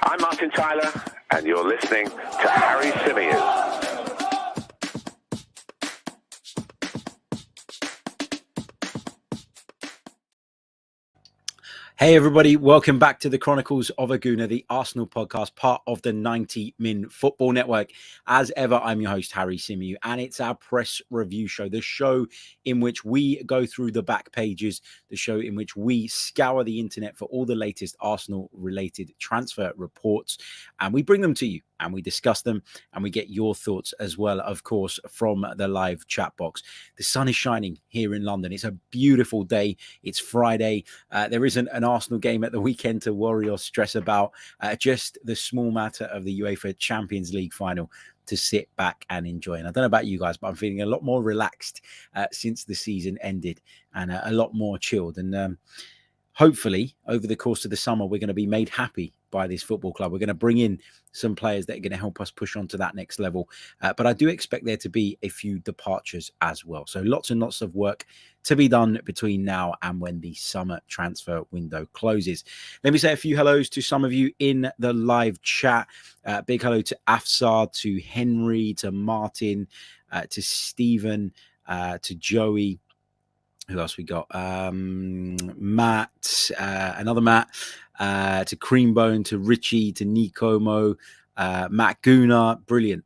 I'm Martin Tyler, and you're listening to Harry Symeou. Hey everybody, welcome back to the Chronicles of a Gooner, the Arsenal podcast, part of the 90 Min Football Network. As ever, I'm your host, Harry Symeou, and it's our press review show, the show in which we go through the back pages, the show in which we scour the internet for all the latest Arsenal-related transfer reports, and we bring them to you, and we discuss them, and we get your thoughts as well, of course, from the live chat box. The sun is shining here in London. It's a beautiful day. It's Friday. There isn't an Arsenal game at the weekend to worry or stress about, just the small matter of the UEFA Champions League final to sit back and enjoy. And I don't know about you guys, but I'm feeling a lot more relaxed since the season ended and a lot more chilled. And hopefully over the course of the summer, we're going to be made happy by this football club. We're going to bring in some players that are going to help us push on to that next level. But I do expect there to be a few departures as well. So lots and lots of work to be done between now and when the summer transfer window closes. Let me say a few hellos to some of you in the live chat. Big hello to Afsar, to Henry, to Martin, to Stephen, to Joey. Who else we got? Matt, another Matt, to Creambone, to Richie, to Nicomo, Matt Gooner. Brilliant.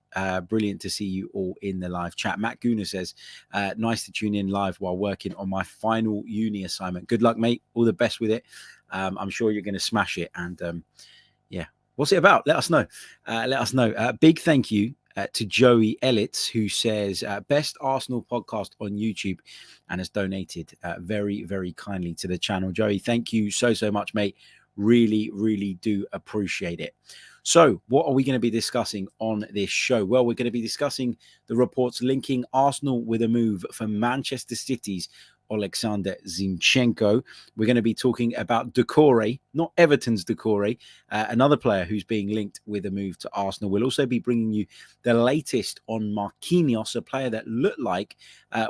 Brilliant to see you all in the live chat. Matt Gooner says, nice to tune in live while working on my final uni assignment. Good luck, mate. All the best with it. I'm sure you're going to smash it. And yeah, what's it about? Let us know. Let us know. Big thank you to Joey Ellitz, who says, best Arsenal podcast on YouTube, and has donated very, very kindly to the channel. Joey, thank you so much, mate. Really, really do appreciate it. So what are we going to be discussing on this show? Well, we're going to be discussing the reports linking Arsenal with a move for Manchester City's Oleksandr Zinchenko. We're going to be talking about Doucoure, not Everton's Doucoure, another player who's being linked with a move to Arsenal. We'll also be bringing you the latest on Marquinhos, a player that looked like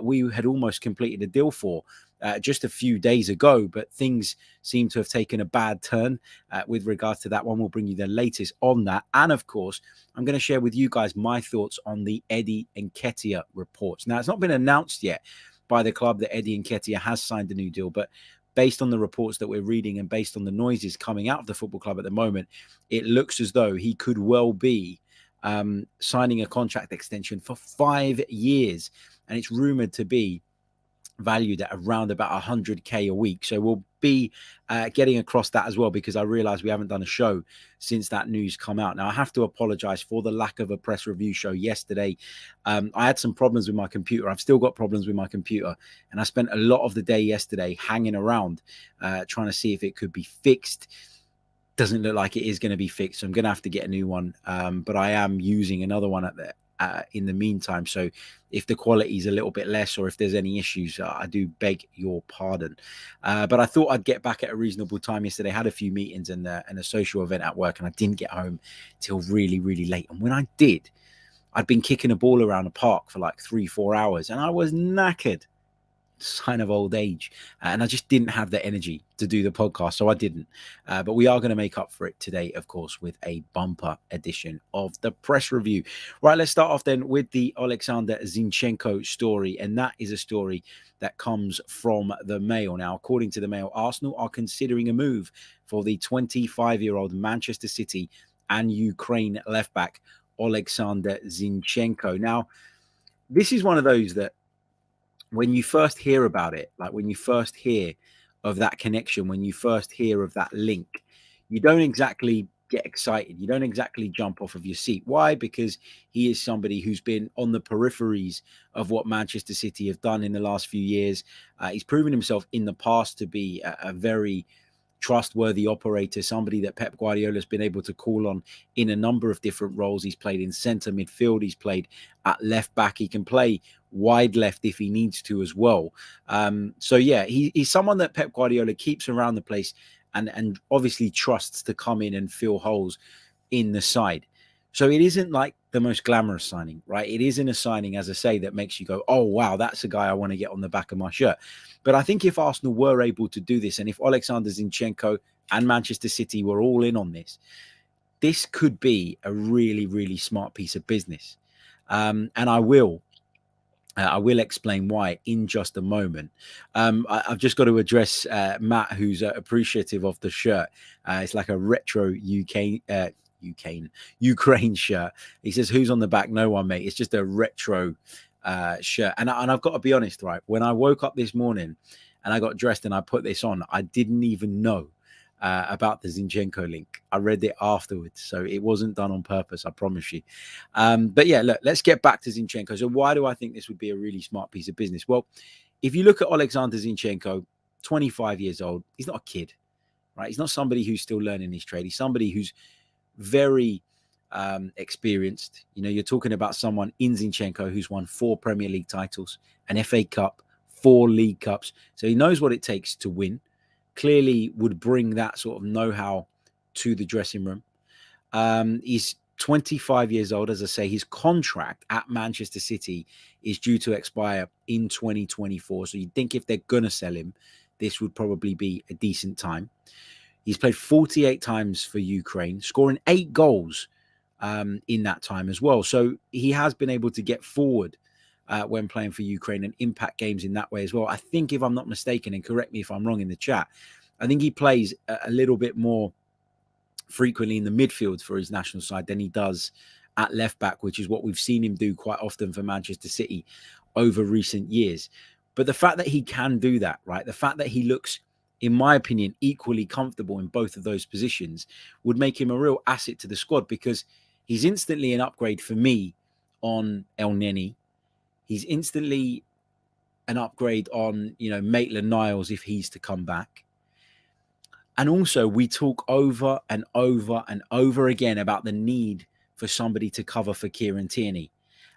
we had almost completed a deal for just a few days ago, but things seem to have taken a bad turn with regards to that one. We'll bring you the latest on that. And of course, I'm going to share with you guys my thoughts on the Eddie Nketiah reports. Now, it's not been announced yet by the club that Eddie Nketiah has signed a new deal, but based on the reports that we're reading and based on the noises coming out of the football club at the moment, it looks as though he could well be signing a contract extension for 5 years. And it's rumored to be valued at around about 100k a week. So we'll be getting across that as well, because I realize we haven't done a show since that news come out. Now, I have to apologize for the lack of a press review show yesterday. I had some problems with my computer. I've still got problems with my computer, and I spent a lot of the day yesterday hanging around trying to see if it could be fixed. Doesn't look like it is going to be fixed, so I'm going to have to get a new one, but I am using another one at the in the meantime. So if the quality is a little bit less, or if there's any issues, I do beg your pardon. But I thought I'd get back at a reasonable time yesterday. I had a few meetings and a social event at work, and I didn't get home till really, really late. And when I did, I'd been kicking a ball around the park for like 3-4 hours, and I was knackered. Sign of old age, and I just didn't have the energy to do the podcast, so I didn't. But we are going to make up for it today, of course, with a bumper edition of the press review. Right, let's start off then with the Oleksandr Zinchenko story, and that is a story that comes from the Mail. Now, according to the Mail, Arsenal are considering a move for the 25-year-old Manchester City and Ukraine left back Oleksandr Zinchenko. Now, this is one of those that, when you first hear about it, like when you first hear of that connection, when you first hear of that link, you don't exactly get excited. You don't exactly jump off of your seat. Why? Because he is somebody who's been on the peripheries of what Manchester City have done in the last few years. He's proven himself in the past to be a very trustworthy operator, somebody that Pep Guardiola has been able to call on in a number of different roles. He's played in centre midfield. He's played at left back. He can play wide left if he needs to as well. So yeah, he's someone that Pep Guardiola keeps around the place and obviously trusts to come in and fill holes in the side. So it isn't like the most glamorous signing, right? It isn't a signing, as I say, that makes you go, oh, wow, that's a guy I want to get on the back of my shirt. But I think if Arsenal were able to do this, and if Oleksandr Zinchenko and Manchester City were all in on this, this could be a really, really smart piece of business. And I will explain why in just a moment. I've just got to address Matt, who's appreciative of the shirt. It's like a retro Ukraine shirt. He says, "Who's on the back?" No one, mate. It's just a retro shirt. And I've got to be honest, right? When I woke up this morning and I got dressed and I put this on, I didn't even know about the Zinchenko link. I read it afterwards, so it wasn't done on purpose, I promise you. But yeah, look, let's get back to Zinchenko. So why do I think this would be a really smart piece of business? Well, if you look at Oleksandr Zinchenko, 25 years old, he's not a kid, right? He's not somebody who's still learning his trade. He's somebody who's very experienced. You know, you're talking about someone in Zinchenko who's won 4 Premier League titles, an FA Cup, 4 League Cups. So he knows what it takes to win. Clearly would bring that sort of know-how to the dressing room. He's 25 years old. As I say, his contract at Manchester City is due to expire in 2024. So you'd think if they're going to sell him, this would probably be a decent time. He's played 48 times for Ukraine, scoring 8 goals in that time as well. So he has been able to get forward when playing for Ukraine and impact games in that way as well. I think, if I'm not mistaken, and correct me if I'm wrong in the chat, I think he plays a little bit more frequently in the midfield for his national side than he does at left back, which is what we've seen him do quite often for Manchester City over recent years. But the fact that he can do that, right? The fact that he looks, in my opinion, equally comfortable in both of those positions would make him a real asset to the squad, because he's instantly an upgrade for me on El Neni. He's instantly an upgrade on, Maitland-Niles if he's to come back. And also, we talk over and over and over again about the need for somebody to cover for Kieran Tierney.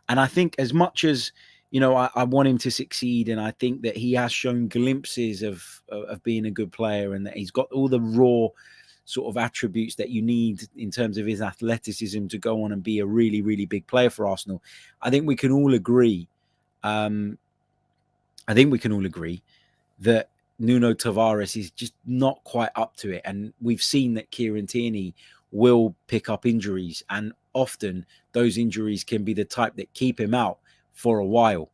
And I think, as much as, I want him to succeed, and I think that he has shown glimpses of being a good player, and that he's got all the raw sort of attributes that you need in terms of his athleticism to go on and be a really, really big player for Arsenal. I think we can all agree that Nuno Tavares is just not quite up to it. And we've seen that Kieran Tierney will pick up injuries, and often those injuries can be the type that keep him out for a while.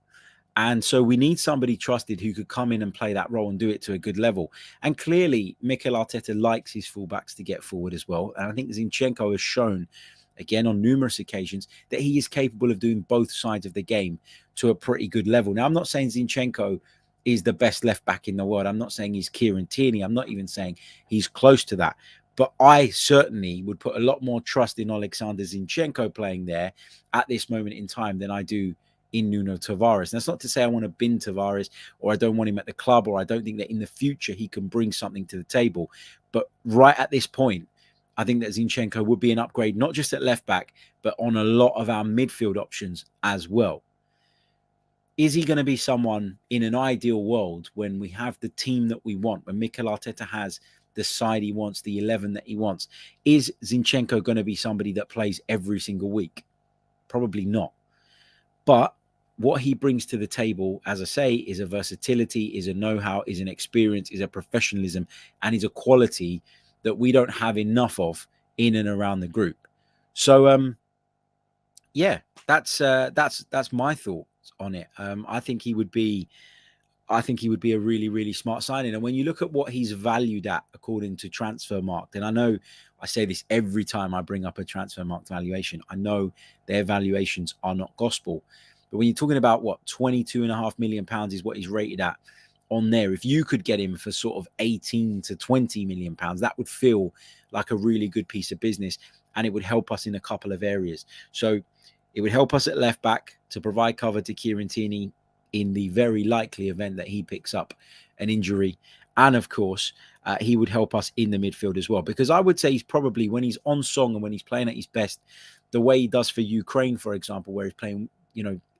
And so we need somebody trusted who could come in and play that role and do it to a good level. And clearly, Mikel Arteta likes his fullbacks to get forward as well. And I think Zinchenko has shown, again, on numerous occasions, that he is capable of doing both sides of the game to a pretty good level. Now, I'm not saying Zinchenko is the best left back in the world. I'm not saying he's Kieran Tierney. I'm not even saying he's close to that. But I certainly would put a lot more trust in Oleksandr Zinchenko playing there at this moment in time than I do in Nuno Tavares. And that's not to say I want to bin Tavares, or I don't want him at the club, or I don't think that in the future he can bring something to the table. But right at this point, I think that Zinchenko would be an upgrade, not just at left back, but on a lot of our midfield options as well. Is he going to be someone in an ideal world, when we have the team that we want, when Mikel Arteta has the side he wants, the 11 that he wants? Is Zinchenko going to be somebody that plays every single week? Probably not. But what he brings to the table, as I say, is a versatility, is a know-how, is an experience, is a professionalism, and is a quality that we don't have enough of in and around the group. So, yeah, that's my thoughts on it. I think he would be a really, really smart signing. And when you look at what he's valued at according to Transfermarkt, and I know I say this every time I bring up a Transfermarkt valuation, I know their valuations are not gospel, but when you're talking about what, £22.5 million is what he's rated at on there, if you could get him for sort of 18 to 20 million pounds, that would feel like a really good piece of business, and it would help us in a couple of areas. So it would help us at left back to provide cover to Kieran Tierney in the very likely event that he picks up an injury. And of course, he would help us in the midfield as well, because I would say he's probably, when he's on song and when he's playing at his best, the way he does for Ukraine, for example, where he's playing,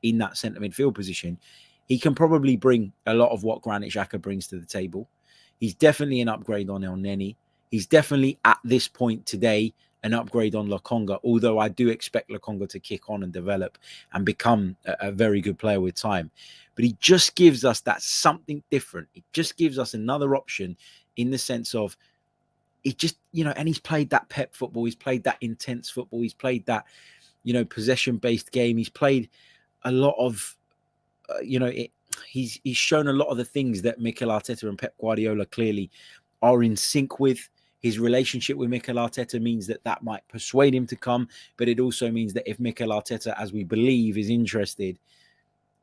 in that centre midfield position, he can probably bring a lot of what Granit Xhaka brings to the table. He's definitely an upgrade on El Neni. He's definitely, at this point today, an upgrade on Lokonga, although I do expect Lokonga to kick on and develop and become a very good player with time. But he just gives us that something different. It just gives us another option, in the sense of it just, and he's played that pep football. He's played that intense football. He's played that, possession-based game. He's played a lot of, he's shown a lot of the things that Mikel Arteta and Pep Guardiola clearly are in sync with. His relationship with Mikel Arteta means that might persuade him to come, but it also means that if Mikel Arteta, as we believe, is interested,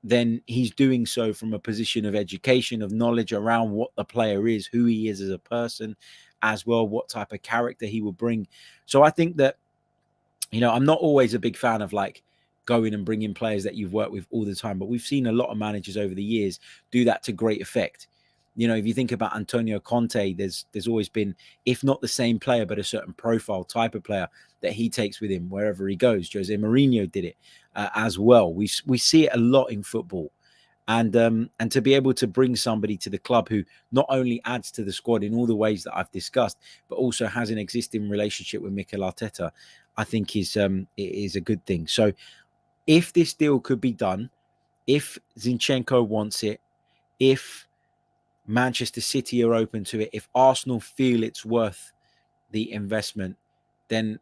then he's doing so from a position of education, of knowledge around what the player is, who he is as a person, as well, what type of character he will bring. So I think that, I'm not always a big fan of like going and bringing players that you've worked with all the time, but we've seen a lot of managers over the years do that to great effect. If you think about Antonio Conte, there's always been, if not the same player, but a certain profile type of player that he takes with him wherever he goes. Jose Mourinho did it as well. We see it a lot in football. And to be able to bring somebody to the club who not only adds to the squad in all the ways that I've discussed, but also has an existing relationship with Mikel Arteta, I think is a good thing. So if this deal could be done, if Zinchenko wants it, if Manchester City are open to it, if Arsenal feel it's worth the investment, then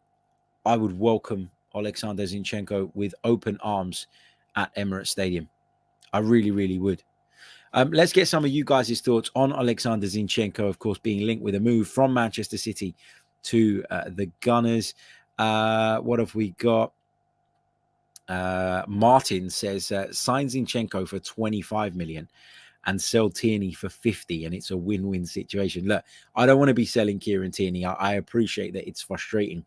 I would welcome Oleksandr Zinchenko with open arms at Emirates Stadium. I really, really would. Let's get some of you guys' thoughts on Oleksandr Zinchenko, of course, being linked with a move from Manchester City to the Gunners. What have we got? Martin says, sign Zinchenko for 25 million and sell Tierney for 50, and it's a win-win situation. Look, I don't want to be selling Kieran Tierney. I appreciate that it's frustrating,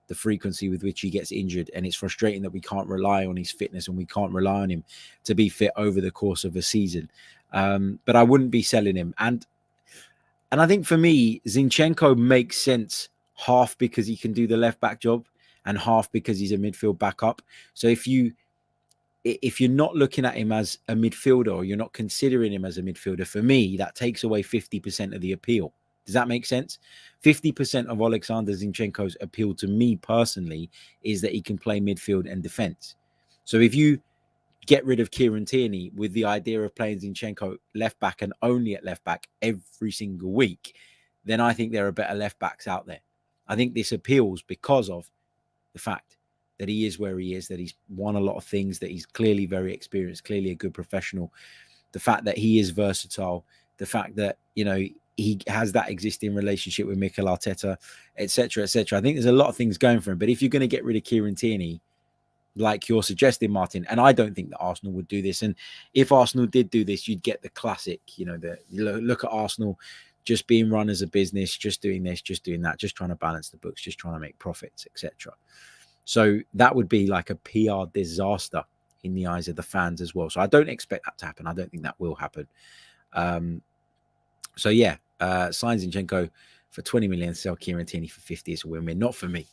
the frequency with which he gets injured, and it's frustrating that we can't rely on his fitness and we can't rely on him to be fit over the course of a season. But I wouldn't be selling him. And I think for me, Zinchenko makes sense half because he can do the left-back job and half because he's a midfield backup. So if you're not looking at him as a midfielder, or you're not considering him as a midfielder, for me, that takes away 50% of the appeal. Does that make sense? 50% of Oleksandr Zinchenko's appeal to me personally is that he can play midfield and defense. So if you get rid of Kieran Tierney with the idea of playing Zinchenko left back and only at left back every single week, then I think there are better left backs out there. I think this appeals because of the fact that he is where he is, that he's won a lot of things, that he's clearly very experienced, clearly a good professional. The fact that he is versatile, the fact that, he has that existing relationship with Mikel Arteta, etc., etc. I think there's a lot of things going for him. But if you're going to get rid of Kieran Tierney, like you're suggesting, Martin, and I don't think that Arsenal would do this. And if Arsenal did do this, you'd get the classic, look at Arsenal just being run as a business, just doing this, just doing that, just trying to balance the books, just trying to make profits, etc. So that would be like a PR disaster in the eyes of the fans as well. So I don't expect that to happen. I don't think that will happen. So yeah, sign Zinchenko for 20 million, sell Kieran Tierney for 50 is a win-win. Not for me.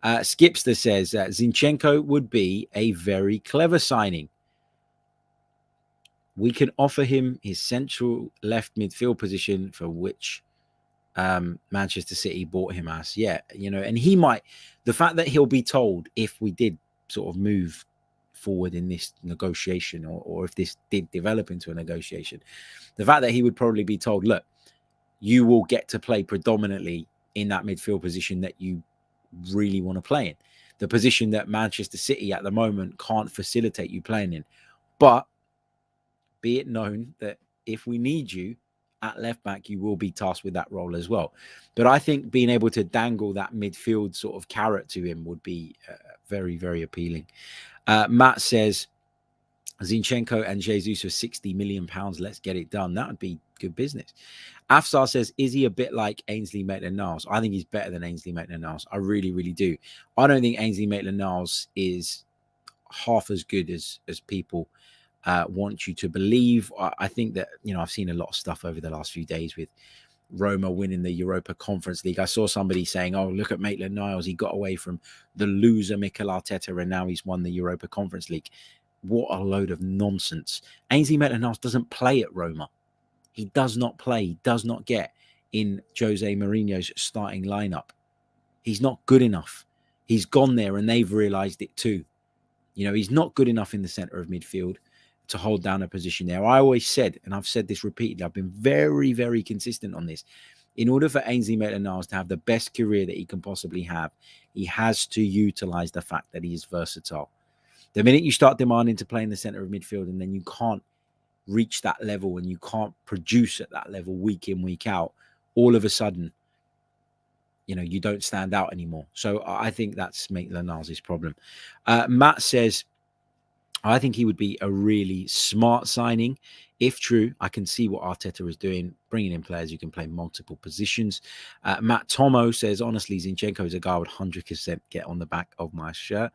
Skipster says Zinchenko would be a very clever signing. We can offer him his central left midfield position for which Manchester City bought him as. Yeah, and he might, the fact that he'll be told if we did sort of move forward in this negotiation, or if this did develop into a negotiation, the fact that he would probably be told, look, you will get to play predominantly in that midfield position that you really want to play in, the position that Manchester City at the moment can't facilitate you playing in. But be it known that if we need you at left back, you will be tasked with that role as well. But I think being able to dangle that midfield sort of carrot to him would be very, very appealing. Matt says Zinchenko and Jesus for £60 million. Let's get it done. That would be good business. Afsar says, is he a bit like Ainsley Maitland-Niles? I think he's better than Ainsley Maitland-Niles. I really, really do. I don't think Ainsley Maitland-Niles is half as good as people want you to believe. I think that, I've seen a lot of stuff over the last few days with Roma winning the Europa Conference League. I saw somebody saying, oh, look at Maitland-Niles. He got away from the loser Mikel Arteta and now he's won the Europa Conference League. What a load of nonsense. Ainsley Maitland-Niles doesn't play at Roma. He does not play. He does not get in Jose Mourinho's starting lineup. He's not good enough. He's gone there and they've realised it too. He's not good enough in the centre of midfield to hold down a position there. I always said, and I've said this repeatedly, I've been very, very consistent on this. In order for Ainsley Maitland-Niles to have the best career that he can possibly have, he has to utilize the fact that he is versatile. The minute you start demanding to play in the center of midfield and then you can't reach that level and you can't produce at that level week in, week out, all of a sudden, you don't stand out anymore. So I think that's Maitland-Niles' problem. Matt says, I think he would be a really smart signing. If true, I can see what Arteta is doing, bringing in players who can play multiple positions. Matt Tomo says, honestly, Zinchenko is a guy I would 100% get on the back of my shirt.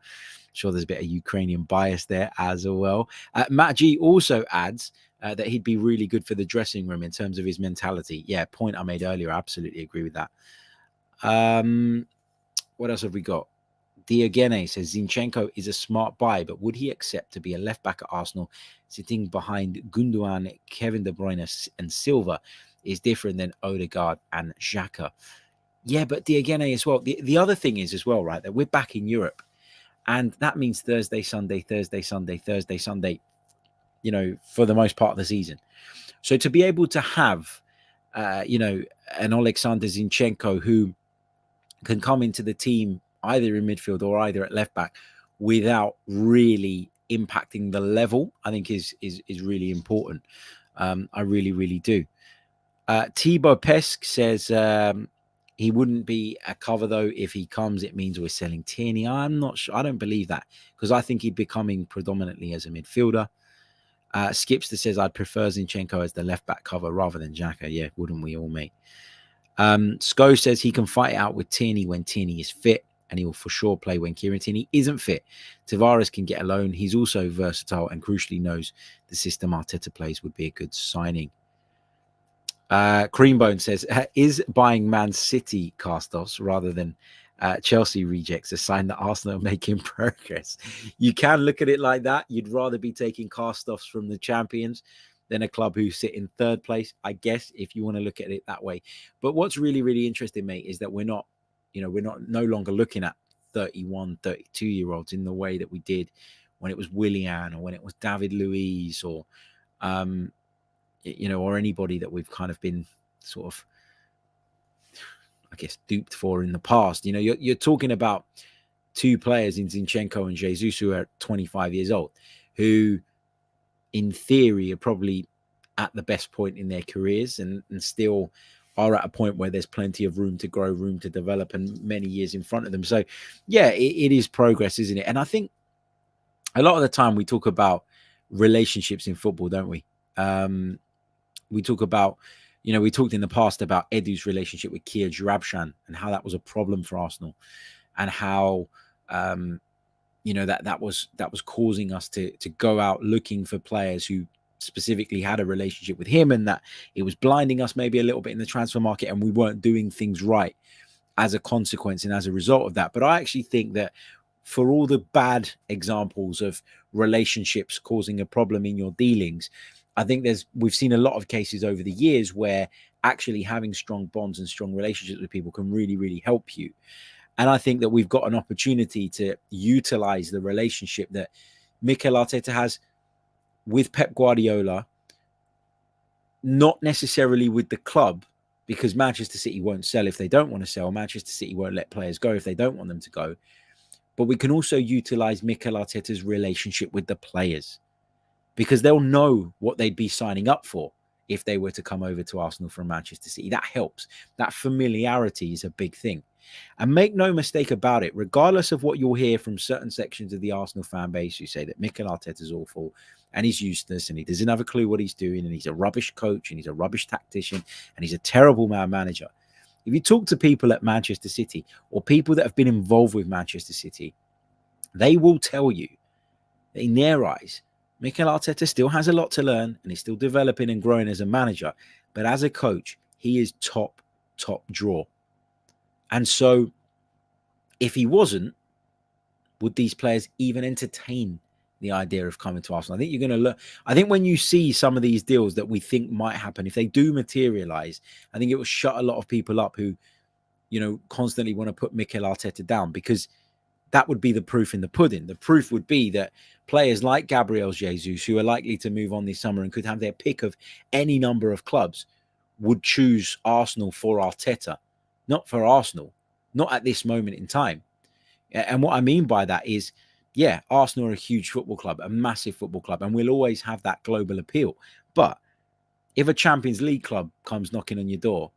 Sure, there's a bit of Ukrainian bias there as well. Matt G also adds that he'd be really good for the dressing room in terms of his mentality. Yeah, point I made earlier. I absolutely agree with that. What else have we got? Diogene says Zinchenko is a smart buy, but would he accept to be a left back at Arsenal, sitting behind Gundogan, Kevin De Bruyne, and Silva is different than Odegaard and Xhaka? Yeah, but Diogene as well. The other thing is as well, right, that we're back in Europe, and that means Thursday, Sunday, Thursday, Sunday, Thursday, Sunday. For the most part of the season. So to be able to have, an Oleksandr Zinchenko who can come into the team either in midfield or either at left back without really impacting the level, I think is really important. I really, really do. Thibaut Pesk says he wouldn't be a cover though. If he comes, it means we're selling Tierney. I'm not sure. I don't believe that because I think he'd be coming predominantly as a midfielder. Skipster says I'd prefer Zinchenko as the left back cover rather than Xhaka. Yeah, wouldn't we all, mate? Sko says he can fight it out with Tierney when Tierney is fit, and he will for sure play when Kieran Tierney isn't fit. Tavares can get a loan. He's also versatile and crucially knows the system Arteta plays would be a good signing. Creambone says, is buying Man City cast-offs rather than Chelsea rejects a sign that Arsenal are making progress? You can look at it like that. You'd rather be taking cast-offs from the champions than a club who sit in third place, I guess, if you want to look at it that way. But what's really, really interesting, mate, is that we're no longer looking at 31, 32-year-olds in the way that we did when it was Willian or when it was David Luiz or, or anybody that we've kind of been sort of, I guess, duped for in the past. You're talking about two players in Zinchenko and Jesus who are 25 years old, who in theory are probably at the best point in their careers and still are at a point where there's plenty of room to grow, room to develop, and many years in front of them. So, yeah, it is progress, isn't it? And I think a lot of the time we talk about relationships in football, don't we? We talk about, we talked in the past about Edu's relationship with Kia Joorabchian and how that was a problem for Arsenal, and how that was causing us to go out looking for players who specifically had a relationship with him, and that it was blinding us maybe a little bit in the transfer market, and we weren't doing things right as a consequence and as a result of that. But I actually think that for all the bad examples of relationships causing a problem in your dealings, I think we've seen a lot of cases over the years where actually having strong bonds and strong relationships with people can really, really help you. And I think that we've got an opportunity to utilize the relationship that Mikel Arteta has with Pep Guardiola, not necessarily with the club, because Manchester City won't sell if they don't want to sell. Manchester City won't let players go if they don't want them to go. But we can also utilize Mikel Arteta's relationship with the players, because they'll know what they'd be signing up for if they were to come over to Arsenal from Manchester City. That helps. That familiarity is a big thing. And make no mistake about it, regardless of what you'll hear from certain sections of the Arsenal fan base who say that Mikel Arteta is awful and he's useless and he doesn't have a clue what he's doing and he's a rubbish coach and he's a rubbish tactician and he's a terrible manager. If you talk to people at Manchester City or people that have been involved with Manchester City, they will tell you that in their eyes, Mikel Arteta still has a lot to learn and he's still developing and growing as a manager. But as a coach, he is top draw. And so if he wasn't, would these players even entertain the idea of coming to Arsenal? I think you're going to look. I think when you see some of these deals that we think might happen, if they do materialize, I think it will shut a lot of people up who, constantly want to put Mikel Arteta down, because that would be the proof in the pudding. The proof would be that players like Gabriel Jesus, who are likely to move on this summer and could have their pick of any number of clubs, would choose Arsenal for Arteta, not for Arsenal, not at this moment in time. And what I mean by that is, yeah, Arsenal are a huge football club, a massive football club, and we'll always have that global appeal. But if a Champions League club comes knocking on your door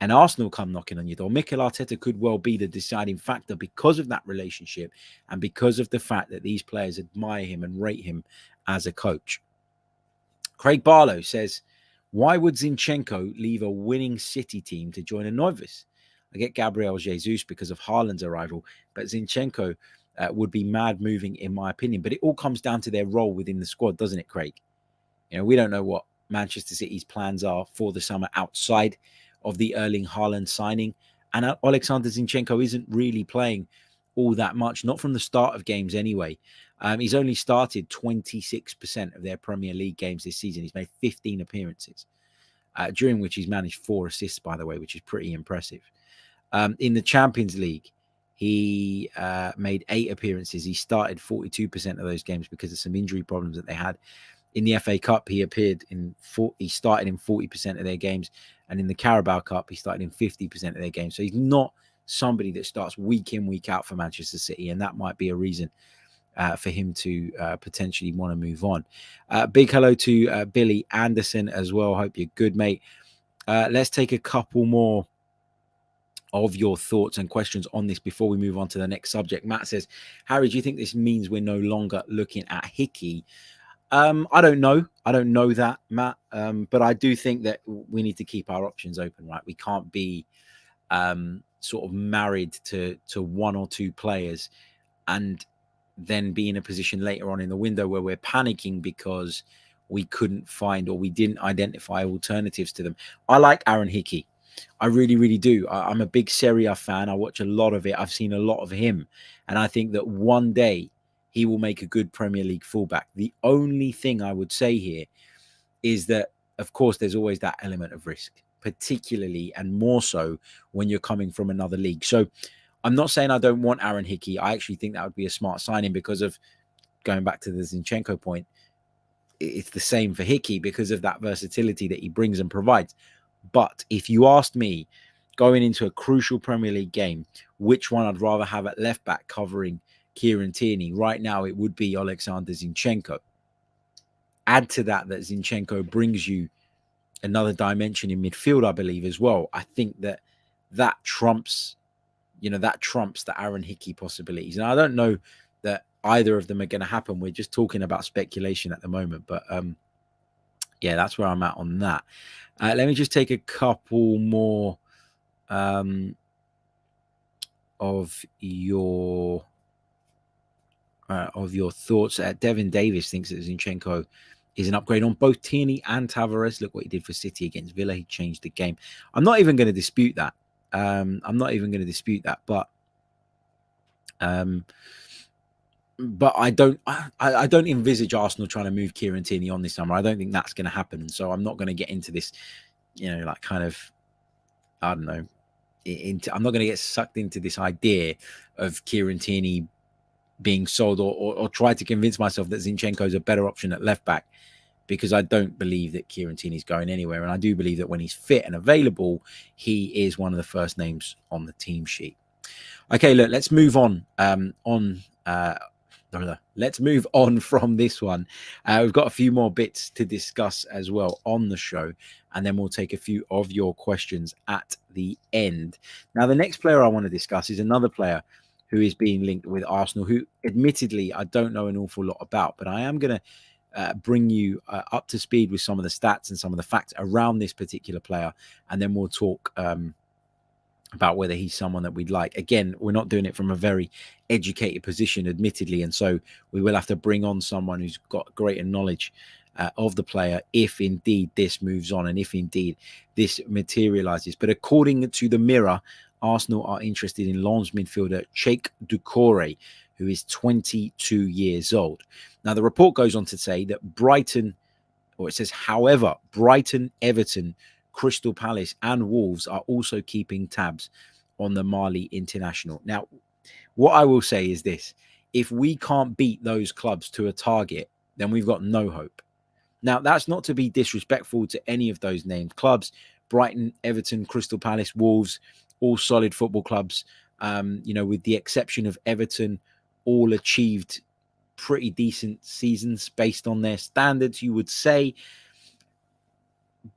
and Arsenal come knocking on your door, Mikel Arteta could well be the deciding factor because of that relationship and because of the fact that these players admire him and rate him as a coach. Craig Barlow says, why would Zinchenko leave a winning City team to join a novice? I get Gabriel Jesus because of Haaland's arrival, but Zinchenko would be mad moving, in my opinion. But it all comes down to their role within the squad, doesn't it, Craig? You know, we don't know what Manchester City's plans are for the summer outside of the Erling Haaland signing. And Oleksandr Zinchenko isn't really playing all that much, not from the start of games anyway. He's only started 26% of their Premier League games this season. He's made 15 appearances, during which he's managed 4 assists, by the way, which is pretty impressive. In the Champions League, he made 8 appearances. He started 42% of those games because of some injury problems that they had. In the FA Cup, he started in 40% of their games. And in the Carabao Cup, he started in 50% of their games. So he's not somebody that starts week in, week out for Manchester City. And that might be a reason for him to potentially want to move on. Big hello to Billy Anderson as well. Hope you're good, mate. Let's take a couple more of your thoughts and questions on this before we move on to the next subject. Matt says, Harry, do you think this means we're no longer looking at Hickey? I don't know. I don't know that, Matt. But I do think that we need to keep our options open, right? We can't be sort of married to 1 or 2 players and then be in a position later on in the window where we're panicking because we couldn't find or we didn't identify alternatives to them. I like Aaron Hickey. I really, really do. I'm a big Serie A fan. I watch a lot of it. I've seen a lot of him. And I think that one day he will make a good Premier League fullback. The only thing I would say here is that, of course, there's always that element of risk, particularly and more so when you're coming from another league. So I'm not saying I don't want Aaron Hickey. I actually think that would be a smart signing because of, going back to the Zinchenko point, it's the same for Hickey because of that versatility that he brings and provides. But if you asked me, going into a crucial Premier League game, which one I'd rather have at left back covering Kieran Tierney, right now it would be Oleksandr Zinchenko. Add to that Zinchenko brings you another dimension in midfield, I believe, as well. I think that trumps, the Aaron Hickey possibilities. And I don't know that either of them are going to happen. We're just talking about speculation at the moment. But yeah, that's where I'm at on that. Let me just take a couple more of your thoughts. Devin Davis thinks that Zinchenko is an upgrade on both Tierney and Tavares. Look what he did for City against Villa. He changed the game. I'm not even going to dispute that. But I don't envisage Arsenal trying to move Kieran Tierney on this summer. I don't think that's going to happen. And so I'm not going to get into this, I'm not going to get sucked into this idea of Kieran Tierney being sold or try to convince myself that Zinchenko is a better option at left back, because I don't believe that Kieran Tierney is going anywhere. And I do believe that when he's fit and available, he is one of the first names on the team sheet. Okay, look, let's move on. Let's move on from this one. We've got a few more bits to discuss as well on the show, and then we'll take a few of your questions at the end. Now, the next player I want to discuss is another player who is being linked with Arsenal, who admittedly I don't know an awful lot about, but I am going to bring you up to speed with some of the stats and some of the facts around this particular player, and then we'll talk about whether he's someone that we'd like. Again, we're not doing it from a very educated position, admittedly, and so we will have to bring on someone who's got greater knowledge of the player if indeed this moves on and if indeed this materializes. But according to the Mirror, Arsenal are interested in Lens midfielder Chiekh Doucoure, who is 22 years old. Now, the report goes on to say that however, Brighton, Everton, Crystal Palace and Wolves are also keeping tabs on the Mali international. Now, what I will say is this: if we can't beat those clubs to a target, then we've got no hope. Now, that's not to be disrespectful to any of those named clubs Brighton, Everton, Crystal Palace, Wolves, all solid football clubs. With the exception of Everton, all achieved pretty decent seasons based on their standards, you would say.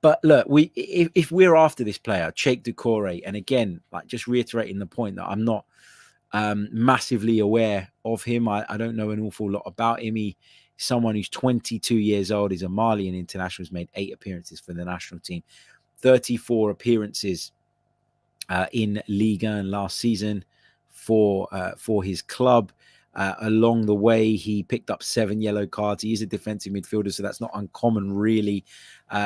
But look, if we're after this player, Chiekh Doucoure, and again, like just reiterating the point that I'm not massively aware of him. I don't know an awful lot about him. He's someone who's 22 years old. He's a Malian international. He's made 8 appearances for the national team, 34 appearances in Ligue 1 last season for his club. Along the way, he picked up 7 yellow cards. He is a defensive midfielder, so that's not uncommon, really.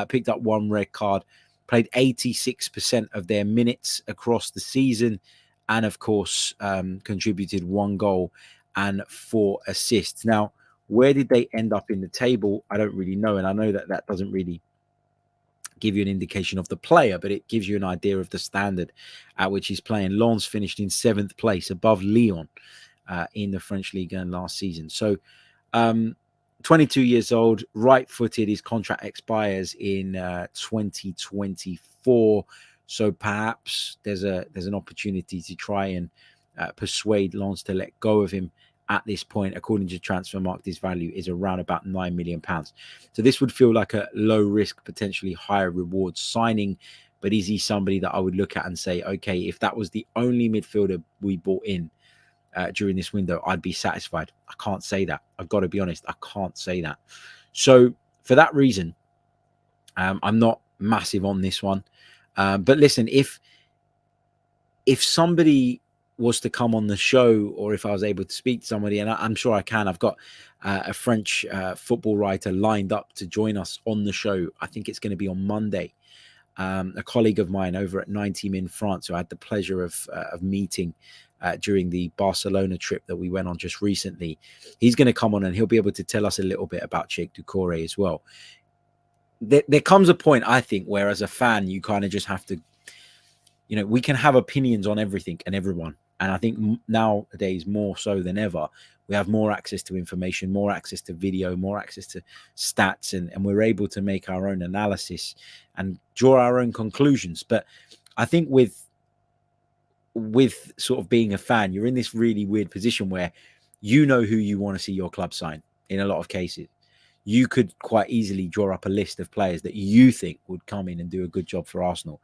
Picked up 1 red card, played 86% of their minutes across the season, and of course, contributed 1 goal and 4 assists. Now, where did they end up in the table? I don't really know, and I know that doesn't really give you an indication of the player, but it gives you an idea of the standard at which he's playing. Lens finished in 7th place, above Lyon in the French Ligue 1 last season. So 22 years old, right-footed. His contract expires in 2024. So perhaps there's an opportunity to try and persuade Lens to let go of him at this point. According to Transfermarkt, his value is around about £9 million. So this would feel like a low risk, potentially higher reward signing. But is he somebody that I would look at and say, okay, if that was the only midfielder we bought in during this window, I'd be satisfied? I can't say that. I've got to be honest. I can't say that. So for that reason, I'm not massive on this one. But listen, if somebody was to come on the show, or if I was able to speak to somebody, and I'm sure I can, I've got a French football writer lined up to join us on the show. I think it's going to be on Monday. A colleague of mine over at 90 in France, who I had the pleasure of meeting during the Barcelona trip that we went on just recently. He's going to come on and he'll be able to tell us a little bit about Chiekh Doucoure as well. There comes a point, I think, where as a fan, you kind of just have to, we can have opinions on everything and everyone. And I think nowadays, more so than ever, we have more access to information, more access to video, more access to stats, and we're able to make our own analysis and draw our own conclusions. But I think with sort of being a fan, you're in this really weird position where you know who you want to see your club sign in a lot of cases. You could quite easily draw up a list of players that you think would come in and do a good job for Arsenal.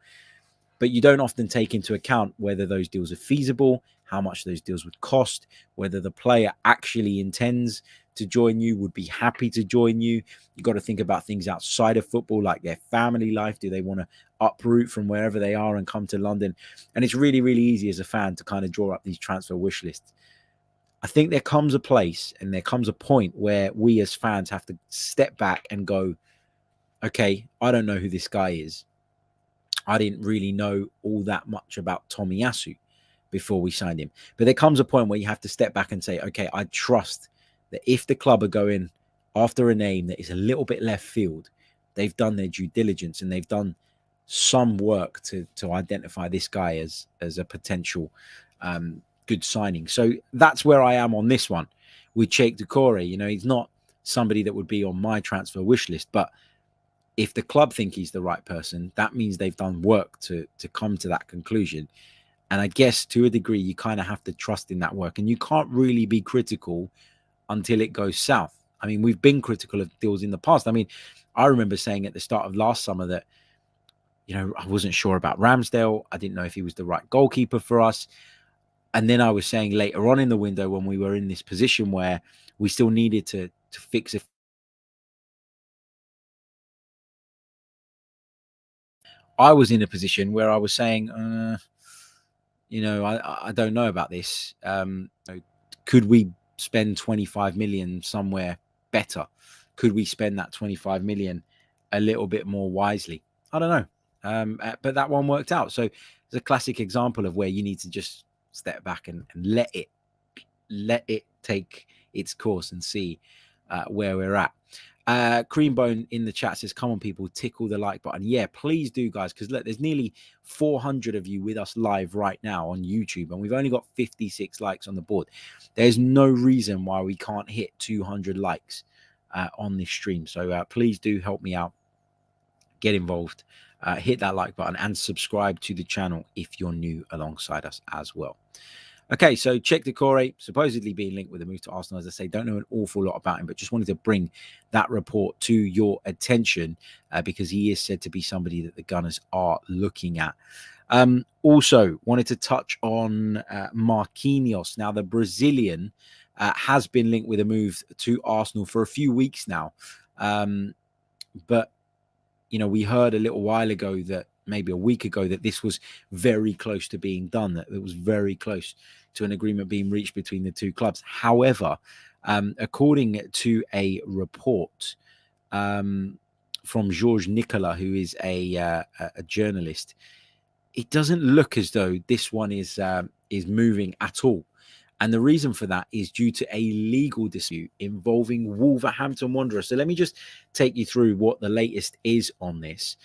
But you don't often take into account whether those deals are feasible, how much those deals would cost, whether the player actually intends to join you, would be happy to join you. You've got to think about things outside of football, like their family life. Do they want to uproot from wherever they are and come to London? And it's really, really easy as a fan to kind of draw up these transfer wish lists. I think there comes a place and there comes a point where we as fans have to step back and go, okay, I don't know who this guy is. I didn't really know all that much about Tomiyasu before we signed him. But there comes a point where you have to step back and say, okay, I trust that if the club are going after a name that is a little bit left field, they've done their due diligence and they've done some work to identify this guy as a potential good signing. So that's where I am on this one with Chiekh Doucoure. He's not somebody that would be on my transfer wish list, but if the club think he's the right person, that means they've done work to come to that conclusion. And I guess to a degree, you kind of have to trust in that work. And you can't really be critical until it goes south. I mean, we've been critical of deals in the past. I mean, I remember saying at the start of last summer that, I wasn't sure about Ramsdale. I didn't know if he was the right goalkeeper for us. And then I was saying later on in the window, when we were in this position where we still needed to fix it, I was in a position where I was saying, I don't know about this. Could we spend 25 million somewhere better? Could we spend that 25 million a little bit more wisely? I don't know. But that one worked out. So it's a classic example of where you need to just step back and let it take its course and see where we're at. Creambone in the chat says, come on people, tickle the like button. Yeah, please do, guys, because look, there's nearly 400 of you with us live right now on YouTube, and we've only got 56 likes on the board. There's no reason why we can't hit 200 likes on this stream. So please do help me out. get involved, hit that like button and subscribe to the channel if you're new alongside us as well. Okay, so Chiekh Doucoure supposedly being linked with a move to Arsenal. As I say, don't know an awful lot about him, but just wanted to bring that report to your attention because he is said to be somebody that the Gunners are looking at. Also, wanted to touch on Marquinhos. Now, the Brazilian has been linked with a move to Arsenal for a few weeks now. But, you know, we heard a little while ago that maybe a week ago that this was very close to being done, that it was very close to an agreement being reached between the two clubs. However, according to a report from Georges Nicolas, who is a journalist, it doesn't look as though this one is moving at all. And the reason for that is due to a legal dispute involving Wolverhampton Wanderers. So let me just take you through what the latest is on this.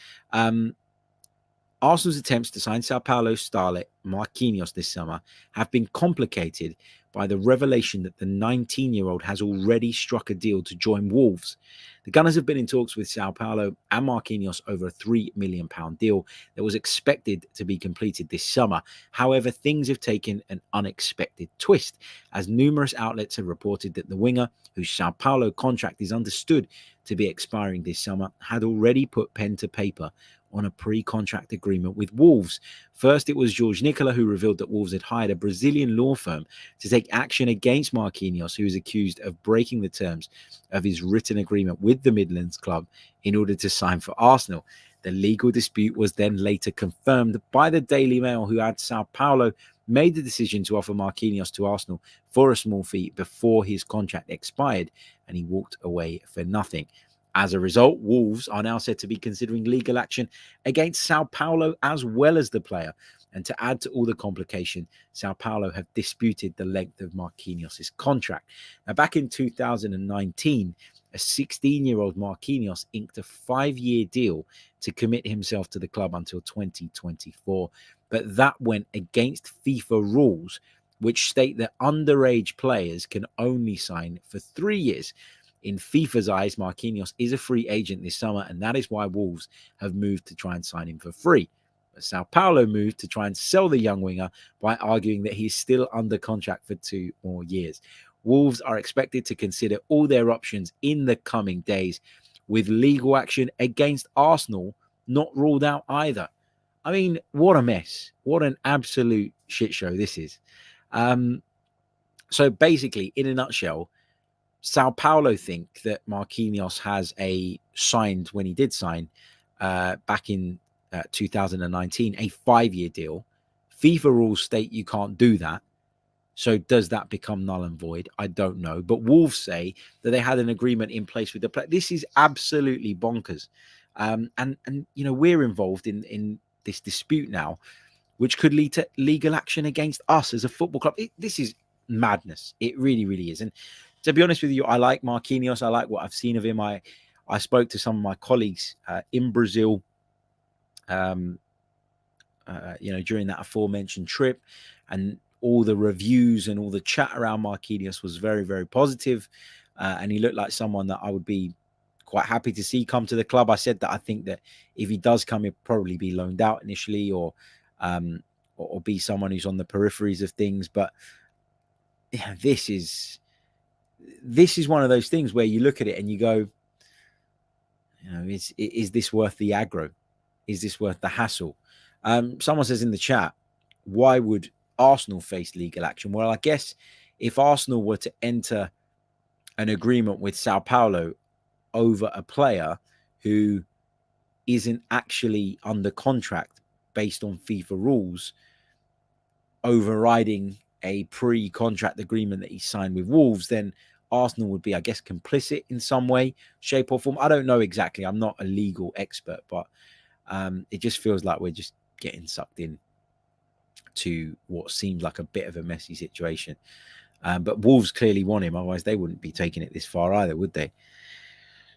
Arsenal's attempts to sign Sao Paulo starlet Marquinhos this summer have been complicated by the revelation that the 19-year-old has already struck a deal to join Wolves. The Gunners have been in talks with Sao Paulo and Marquinhos over a £3 million deal that was expected to be completed this summer. However, things have taken an unexpected twist, as numerous outlets have reported that the winger, whose Sao Paulo contract is understood to be expiring this summer, had already put pen to paper on a pre-contract agreement with Wolves. First, it was Georges Nicolas who revealed that Wolves had hired a Brazilian law firm to take action against Marquinhos, who is accused of breaking the terms of his written agreement with the Midlands club in order to sign for Arsenal. The legal dispute was then later confirmed by the Daily Mail, who had Sao Paulo made the decision to offer Marquinhos to Arsenal for a small fee before his contract expired, and he walked away for nothing. As a result, Wolves are now said to be considering legal action against Sao Paulo as well as the player. And to add to all the complication, Sao Paulo have disputed the length of Marquinhos' contract. Now, back in 2019, a 16-year-old Marquinhos inked a 5-year deal to commit himself to the club until 2024. But that went against FIFA rules, which state that underage players can only sign for 3 years. In FIFA's eyes, Marquinhos is a free agent this summer, and that is why Wolves have moved to try and sign him for free. But Sao Paulo moved to try and sell the young winger by arguing that he's still under contract for 2 more years. Wolves are expected to consider all their options in the coming days, with legal action against Arsenal not ruled out either. I mean, what a mess. What an absolute shit show this is. So basically, in a nutshell, Sao Paulo think that Marquinhos has signed, when he did sign back in 2019, a 5-year deal. FIFA rules state you can't do that. So does that become null and void? I don't know. But Wolves say that they had an agreement in place with the player. This is absolutely bonkers. And you know, we're involved in this dispute now, which could lead to legal action against us as a football club. This is madness. It really, really is. And to be honest with you, I like Marquinhos. I like what I've seen of him. I spoke to some of my colleagues in Brazil, you know, during that aforementioned trip, and all the reviews and all the chat around Marquinhos was very, very positive. And he looked like someone that I would be quite happy to see come to the club. I said that I think that if he does come, he'll probably be loaned out initially, or be someone who's on the peripheries of things. But yeah, this is one of those things where you look at it and you go, you know, is this worth the aggro? Is this worth the hassle? Someone says in the chat, why would Arsenal face legal action? Well, I guess if Arsenal were to enter an agreement with Sao Paulo over a player who isn't actually under contract based on FIFA rules, overriding a pre-contract agreement that he signed with Wolves, then Arsenal would be, I guess, complicit in some way, shape or form. I don't know exactly. I'm not a legal expert, but it just feels like we're just getting sucked in to what seems like a bit of a messy situation. But Wolves clearly want him. Otherwise, they wouldn't be taking it this far either, would they?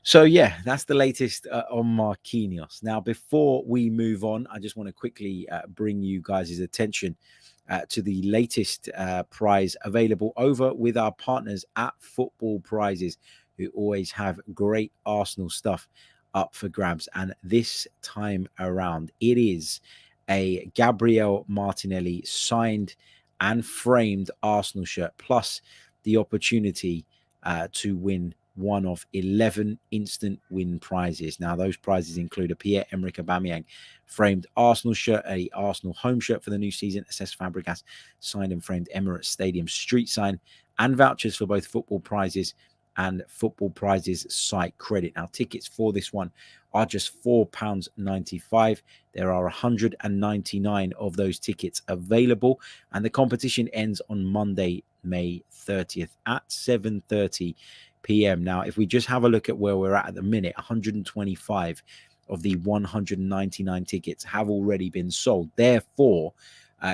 So, yeah, that's the latest on Marquinhos. Now, before we move on, I just want to quickly bring you guys' attention to the latest prize available over with our partners at Football Prizes, who always have great Arsenal stuff up for grabs. And this time around, it is a Gabriel Martinelli signed and framed Arsenal shirt, plus the opportunity to win one of 11 instant win prizes. Now, those prizes include a Pierre-Emerick Aubameyang framed Arsenal shirt, a Arsenal home shirt for the new season, a Cesc Fabregas signed and framed Emirates Stadium street sign, and vouchers for both football prizes and football prizes site credit. Now, tickets for this one are just £4.95. There are 199 of those tickets available, and the competition ends on Monday, May 30th at 7:30 p.m. Now, if we just have a look at where we're at the minute, 125 of the 199 tickets have already been sold. Therefore,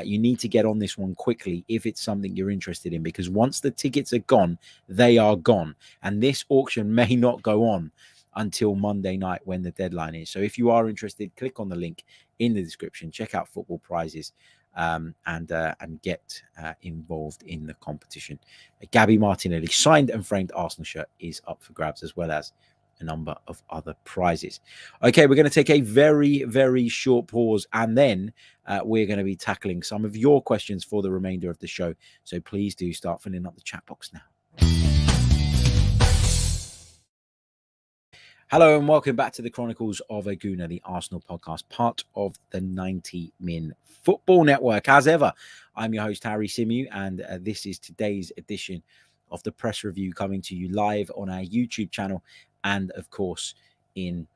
you need to get on this one quickly if it's something you're interested in, because once the tickets are gone, they are gone. And this auction may not go on until Monday night when the deadline is. So if you are interested, click on the link in the description, check out football prizes, and get involved in the competition. Gabby Martinelli signed and framed Arsenal shirt is up for grabs, as well as a number of other prizes. Okay, we're going to take a very, very short pause, and then we're going to be tackling some of your questions for the remainder of the show. So please do start filling up the chat box now. Hello and welcome back to the Chronicles of a Gooner, the Arsenal podcast, part of the 90 Min Football Network. As ever, I'm your host, Harry Symeou, and this is today's edition of the press review, coming to you live on our YouTube channel and, of course, in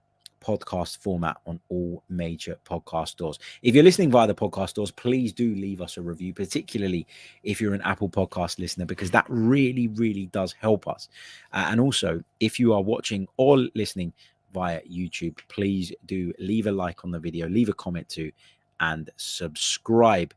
podcast format on all major podcast stores. If you're listening via the podcast stores, please do leave us a review, particularly if you're an Apple Podcast listener, because that really, really does help us. And also, if you are watching or listening via YouTube, please do leave a like on the video, leave a comment too, and subscribe.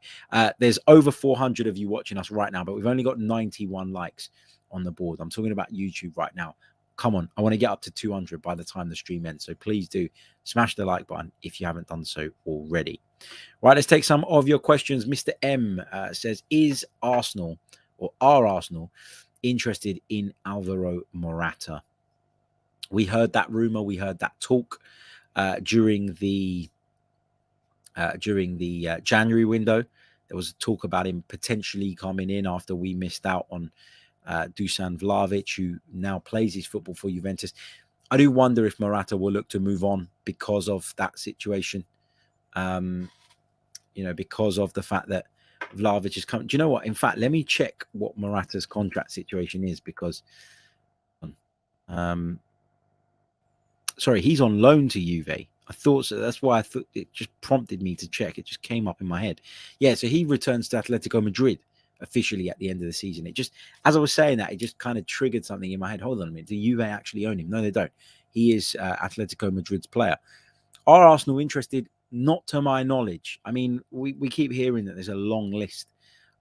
There's over 400 of you watching us right now, but we've only got 91 likes on the board. I'm talking about YouTube right now. Come on, I want to get up to 200 by the time the stream ends. So please do smash the like button if you haven't done so already. Right, let's take some of your questions. Mr. M says, is Arsenal, or are Arsenal, interested in Alvaro Morata? We heard that rumor, we heard that talk during the January window. There was talk about him potentially coming in after we missed out on Dusan Vlahovic, who now plays his football for Juventus. I do wonder if Morata will look to move on because of that situation. Because of the fact that Vlahovic is coming. Do you know what? In fact, let me check what Morata's contract situation is, because sorry, he's on loan to Juve. I thought so. That's why I thought it just prompted me to check. It just came up in my head. Yeah, so he returns to Atletico Madrid officially at the end of the season. It just, as I was saying that, it just kind of triggered something in my head. Hold on a minute. Do Juve actually own him? No, they don't. He is Atletico Madrid's player. Are Arsenal interested? Not to my knowledge. I mean, we keep hearing that there's a long list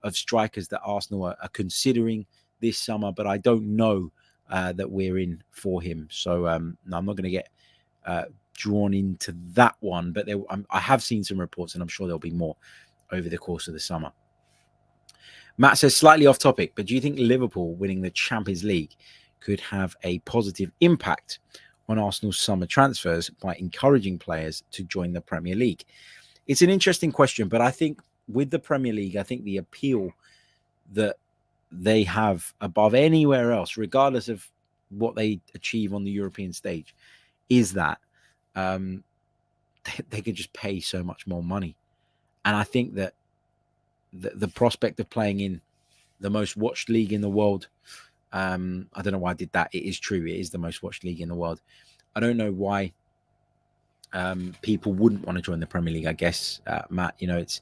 of strikers that Arsenal are considering this summer, but I don't know that we're in for him. So no, I'm not going to get drawn into that one, but I have seen some reports, and I'm sure there'll be more over the course of the summer. Matt says, slightly off topic, but do you think Liverpool winning the Champions League could have a positive impact on Arsenal's summer transfers by encouraging players to join the Premier League? It's an interesting question, but I think with the Premier League, I think the appeal that they have above anywhere else, regardless of what they achieve on the European stage, is that they could just pay so much more money. And I think that the prospect of playing in the most watched league in the world, I don't know why I did that. It is true. It is the most watched league in the world. I don't know why people wouldn't want to join the Premier League, I guess, Matt. It's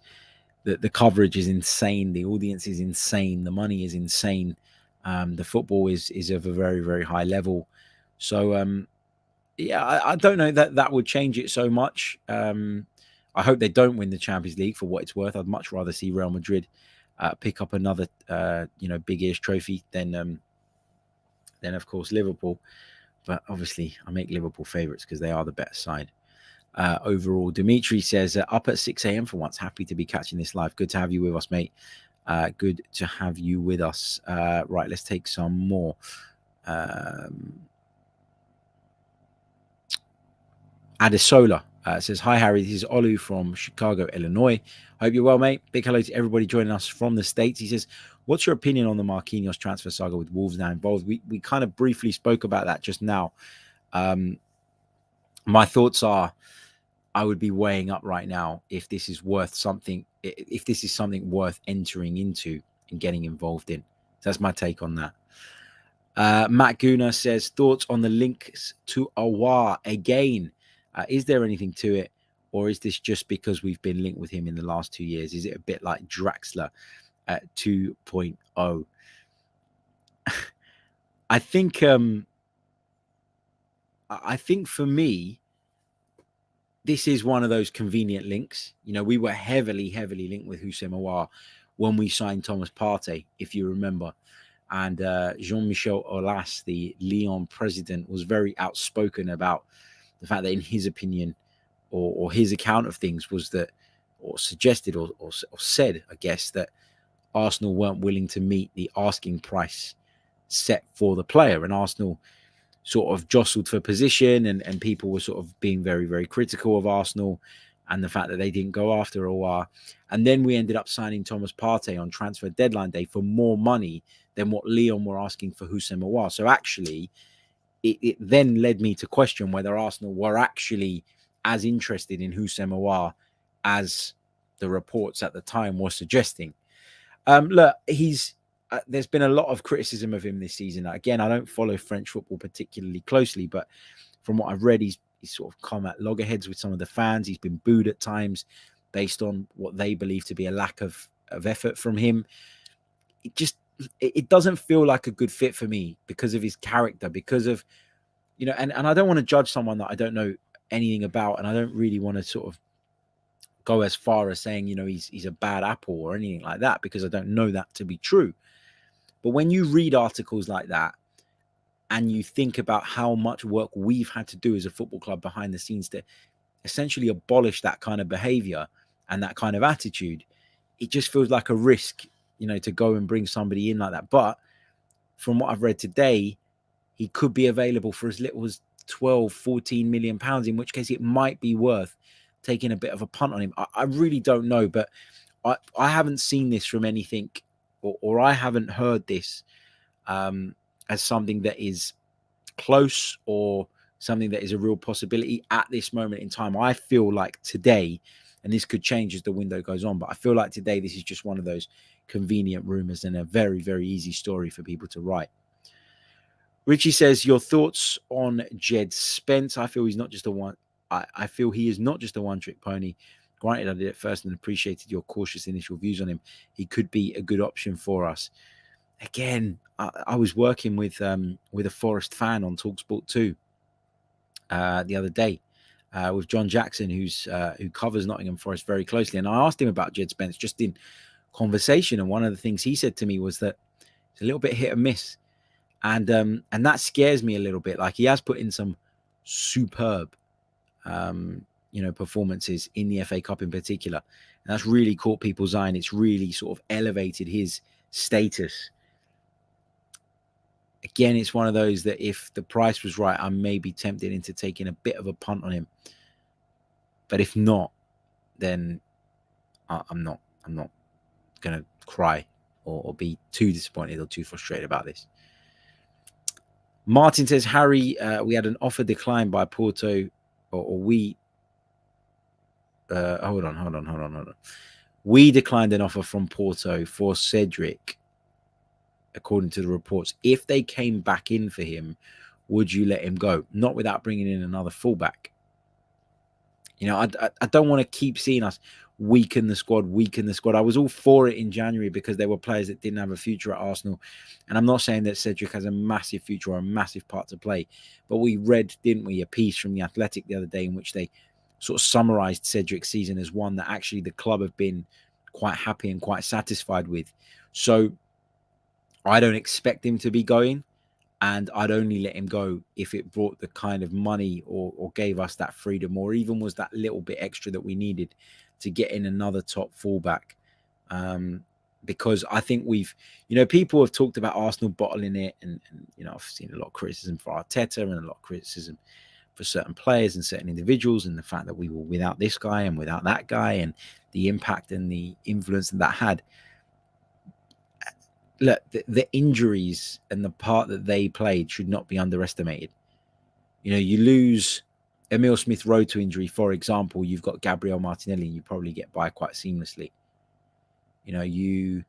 the coverage is insane. The audience is insane. The money is insane. The football is of a very, very high level. So, I don't know that would change it so much. I hope they don't win the Champions League, for what it's worth. I'd much rather see Real Madrid pick up another, big-ish trophy than, of course, Liverpool. But obviously, I make Liverpool favourites because they are the better side. Overall, Dimitri says, up at 6 a.m. for once. Happy to be catching this live. Good to have you with us, mate. Good to have you with us. Right, let's take some more. Adesola says, hi, Harry. This is Olu from Chicago, Illinois. Hope you're well, mate. Big hello to everybody joining us from the States. He says, what's your opinion on the Marquinhos transfer saga with Wolves now involved? We kind of briefly spoke about that just now. My thoughts are, I would be weighing up right now if this is worth something, if this is something worth entering into and getting involved in. So that's my take on that. Matt Gooner says, thoughts on the links to Aouar again. Is there anything to it, or is this just because we've been linked with him in the last 2 years? Is it a bit like Draxler at 2.0? I think for me, this is one of those convenient links. You know, we were heavily linked with Symeou when we signed Thomas Partey, if you remember. And Jean-Michel Aulas, the Lyon president, was very outspoken about the fact that in his opinion, or his account of things, was that, or suggested or said, I guess, that Arsenal weren't willing to meet the asking price set for the player. And Arsenal sort of jostled for position, and people were sort of being very, very critical of Arsenal and the fact that they didn't go after Aouar. And then we ended up signing Thomas Partey on transfer deadline day for more money than what Lyon were asking for Symeou. So actually, it then led me to question whether Arsenal were actually as interested in Symeou as the reports at the time were suggesting. Look, there's been a lot of criticism of him this season. Again, I don't follow French football particularly closely, but from what I've read, he's sort of come at loggerheads with some of the fans. He's been booed at times based on what they believe to be a lack of effort from him. It doesn't feel like a good fit for me because of his character, because of, you know, and I don't want to judge someone that I don't know anything about, and I don't really want to sort of go as far as saying, you know, he's a bad apple or anything like that, because I don't know that to be true. But when you read articles like that and you think about how much work we've had to do as a football club behind the scenes to essentially abolish that kind of behavior and that kind of attitude, it just feels like a risk, you know, to go and bring somebody in like that. But from what I've read today, he could be available for as little as 12, 14 million pounds, in which case it might be worth taking a bit of a punt on him. I really don't know, but I haven't seen this from anything, or I haven't heard this as something that is close or something that is a real possibility at this moment in time. I feel like today, and this could change as the window goes on, but I feel like today this is just one of those convenient rumors and a very, very easy story for people to write. Richie says, your thoughts on Jed Spence? I feel he's not just a one. I feel he is not just a one-trick pony. Granted, I did it first and appreciated your cautious initial views on him. He could be a good option for us. Again, I was working with a Forest fan on TalkSport 2 the other day with John Jackson, who covers Nottingham Forest very closely, and I asked him about Jed Spence just in conversation, and one of the things he said to me was that it's a little bit hit and miss, and that scares me a little bit. Like, he has put in some superb performances in the FA Cup in particular, and that's really caught people's eye, and it's really sort of elevated his status. Again, it's one of those that if the price was right, I may be tempted into taking a bit of a punt on him. But if not, then I'm not going to cry or be too disappointed or too frustrated about this. Martin says, Harry, we had an offer declined by Porto, or we... Hold on. We declined an offer from Porto for Cedric, according to the reports. If they came back in for him, would you let him go? Not without bringing in another fullback. You know, I don't want to keep seeing us weaken the squad. I was all for it in January because there were players that didn't have a future at Arsenal. And I'm not saying that Cedric has a massive future or a massive part to play. But we read, didn't we, a piece from The Athletic the other day in which they sort of summarised Cedric's season as one that actually the club have been quite happy and quite satisfied with. So I don't expect him to be going, and I'd only let him go if it brought the kind of money or gave us that freedom, or even was that little bit extra that we needed to get in another top fullback. Because I think we've, people have talked about Arsenal bottling it, and I've seen a lot of criticism for Arteta and a lot of criticism for certain players and certain individuals, and the fact that we were without this guy and without that guy, and the impact and the influence that had. Look, the injuries and the part that they played should not be underestimated. You know, you lose Emile Smith-Rowe to injury, for example, you've got Gabriel Martinelli, and you probably get by quite seamlessly. You know, you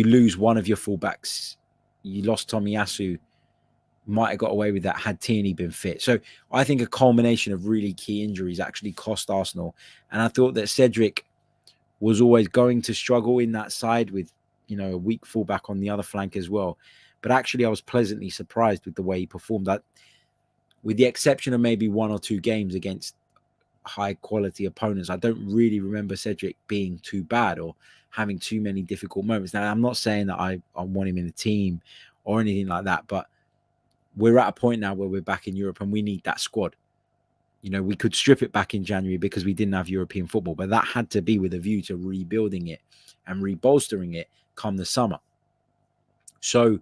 lose one of your fullbacks. You lost Tomiyasu, might have got away with that had Tierney been fit. So I think a culmination of really key injuries actually cost Arsenal. And I thought that Cedric was always going to struggle in that side with, you know, a weak fullback on the other flank as well. But actually, I was pleasantly surprised with the way he performed. That, with the exception of maybe one or two games against high-quality opponents, I don't really remember Cedric being too bad or having too many difficult moments. Now, I'm not saying that I want him in the team or anything like that, but we're at a point now where we're back in Europe and we need that squad. You know, we could strip it back in January because we didn't have European football, but that had to be with a view to rebuilding it and rebolstering it come the summer. So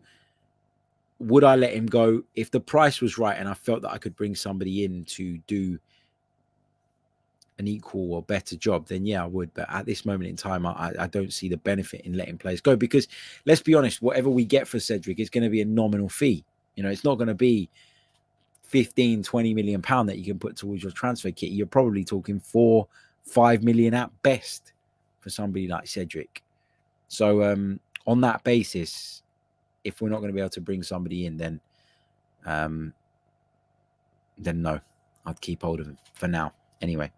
would I let him go? If the price was right and I felt that I could bring somebody in to do an equal or better job, then yeah, I would. But at this moment in time, I don't see the benefit in letting players go, because let's be honest, whatever we get for Cedric is going to be a nominal fee. You know, it's not going to be 15-20 million pound that you can put towards your transfer kit. You're probably talking 4-5 million at best for somebody like Cedric. So on that basis, if we're not going to be able to bring somebody in, then no, I'd keep hold of him for now. Anyway,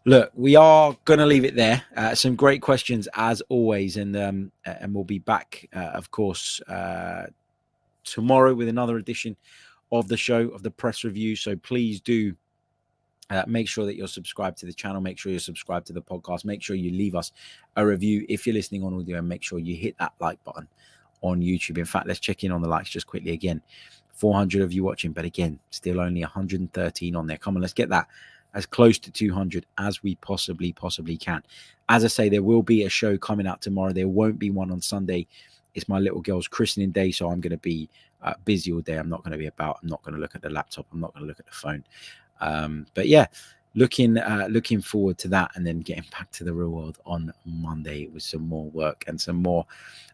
look, we are going to leave it there. Some great questions as always, and we'll be back, of course, tomorrow with another edition of the show, of the press review. So please do make sure that you're subscribed to the channel. Make sure you're subscribed to the podcast. Make sure you leave us a review if you're listening on audio, and make sure you hit that like button on YouTube. In fact, let's check in on the likes just quickly again. 400 of you watching, but again, still only 113 on there. Come on, let's get that as close to 200 as we possibly can. As I say, there will be a show coming out tomorrow. There won't be one on Sunday. It's my little girl's christening day, so I'm going to be busy all day. I'm not going to be about. I'm not going to look at the laptop. I'm not going to look at the phone. But yeah, looking forward to that, and then getting back to the real world on Monday with some more work and some more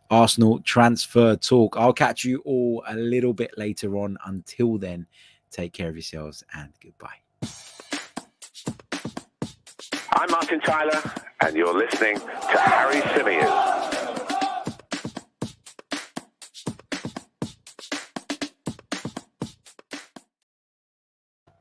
Arsenal transfer talk. I'll catch you all a little bit later on. Until then, take care of yourselves and goodbye. I'm Martin Tyler, and you're listening to Harry Symeou.